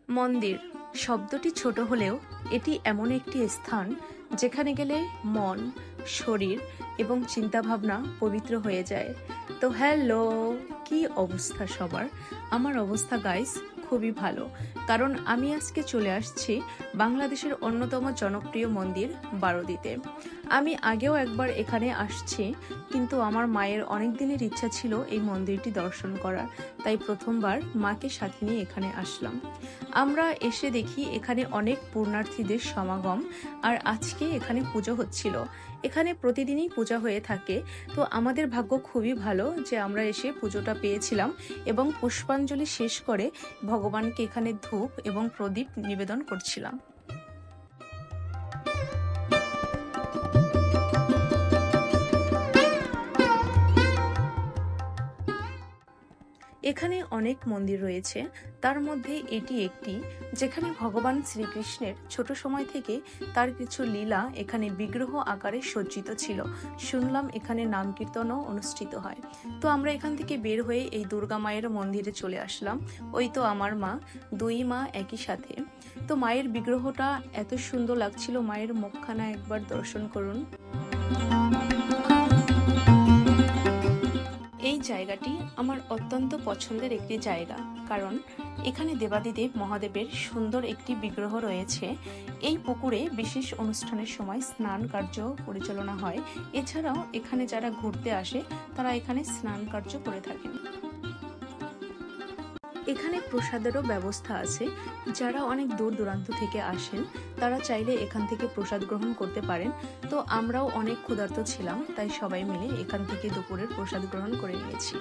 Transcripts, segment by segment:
মন্দির শব্দটি ছোট হলেও এটি এমন একটি স্থান যেখানে গেলে মন, শরীর এবং চিন্তাভাবনা পবিত্র হয়ে যায়। তো হ্যালো, কি অবস্থা সবার? আমার অবস্থা গাইস খুবই ভালো, কারণ আমি আজকে চলে আসছি বাংলাদেশের অন্যতম জনপ্রিয় মন্দির বারোদিতে। আমি আগেও একবার এখানে আসছি, কিন্তু আমার মায়ের অনেক দিনের ইচ্ছা ছিল এই মন্দিরটি দর্শন করার, তাই প্রথমবার মাকে সাথে নিয়ে এখানে আসলাম। আমরা এসে দেখি এখানে অনেক পুণ্যার্থীদের সমাগম, আর আজকে এখানে পুজো হচ্ছিল। এখানে প্রতিদিনই পূজা হয়ে থাকে, তো আমাদের ভাগ্য খুবই ভালো যে আমরা এসে পুজোটা পেয়েছিলাম এবং পুষ্পাঞ্জলি শেষ করে ভগবানকে এখানে ধূপ এবং প্রদীপ নিবেদন করছিলাম। এখানে অনেক মন্দির রয়েছে, তার মধ্যে এটি একটি, যেখানে ভগবান শ্রীকৃষ্ণের ছোট সময় থেকে তার কিছু লীলা এখানে বিগ্রহ আকারে সজ্জিত ছিল। শুনলাম এখানে নাম কীর্তনও অনুষ্ঠিত হয়। তো আমরা এখান থেকে বের হয়ে এই দুর্গা মায়ের মন্দিরে চলে আসলাম। ওই তো আমার মা, দুই মা একই সাথে। তো মায়ের বিগ্রহটা এত সুন্দর লাগছিল, মায়ের মুখখানা একবার দর্শন করুন। এই জায়গাটি আমার অত্যন্ত পছন্দের একটি জায়গা, কারণ এখানে দেবাদিদেব মহাদেবের সুন্দর একটি বিগ্রহ রয়েছে। এই পুকুরে বিশেষ অনুষ্ঠানের সময় স্নান কার্য পরিচালনা হয়। এছাড়াও এখানে যারা ঘুরতে আসে তারা এখানে স্নান কার্য করে থাকেন। এখানে প্রসাদেরও ব্যবস্থা আছে। যারা অনেক দূর দূরান্ত থেকে আসেন তারা চাইলে এখান থেকে প্রসাদ গ্রহণ করতে পারেন। তো আমরাও অনেক ক্ষুধার্ত ছিলাম, তাই সবাই মিলে এখান থেকে দুপুরের প্রসাদ গ্রহণ করে নিয়েছি।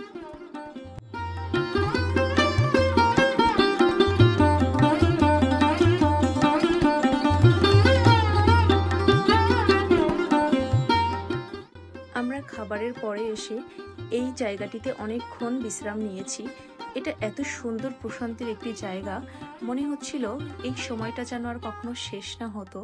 আমরা খাবারের পরে এসে এই জায়গাটিতে অনেকক্ষণ বিশ্রাম নিয়েছি। এটা এত সুন্দর প্রশান্তির একটি জায়গা, মনে হচ্ছিল এই সময়টা যেন আর কখনো শেষ না হতো।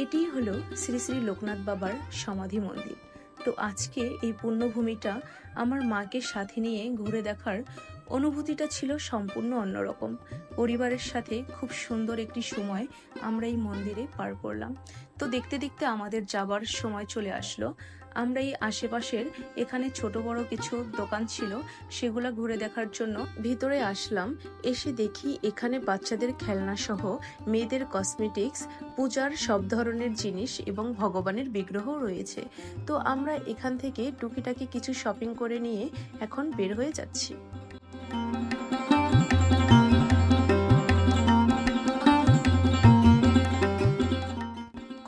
এটি হলো শ্রী শ্রী লোকনাথ বাবার সমাধি মন্দির। তো আজকে এই পুণ্যভূমিটা আমার মাকে সাথে নিয়ে ঘুরে দেখার অনুভূতিটা ছিল সম্পূর্ণ অন্যরকম। পরিবারের সাথে খুব সুন্দর একটি সময় আমরা এই মন্দিরে পার করলাম। তো দেখতে দেখতে আমাদের যাবার সময় চলে আসলো। আমরা এই আশেপাশের এখানে ছোট বড় কিছু দোকান ছিল, সেগুলো ঘুরে দেখার জন্য ভিতরে আসলাম। এসে দেখি এখানে বাচ্চাদের খেলনা সহ মেয়েদের কসমেটিক্স, পূজার সব ধরনের জিনিস এবং ভগবানের বিগ্রহ রয়েছে। তো আমরা এখান থেকে টুকিটাকি কিছু শপিং করে নিয়ে এখন বের হয়ে যাচ্ছি।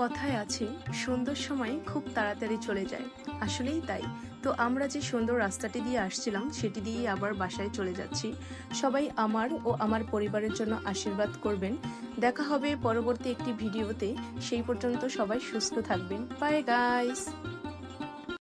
কথায় আছে সুন্দর সময় খুব তাড়াতাড়ি চলে যায়, আসলেই তাই। তো আমরা যে সুন্দর রাস্তাটি দিয়ে আসছিলাম সেটি দিয়ে আবার বাসায় চলে যাচ্ছি। সবাই আমার ও আমার পরিবারের জন্য আশীর্বাদ করবেন। দেখা হবে পরবর্তী একটি ভিডিওতে। সেই পর্যন্ত সবাই সুস্থ থাকবেন। Bye guys.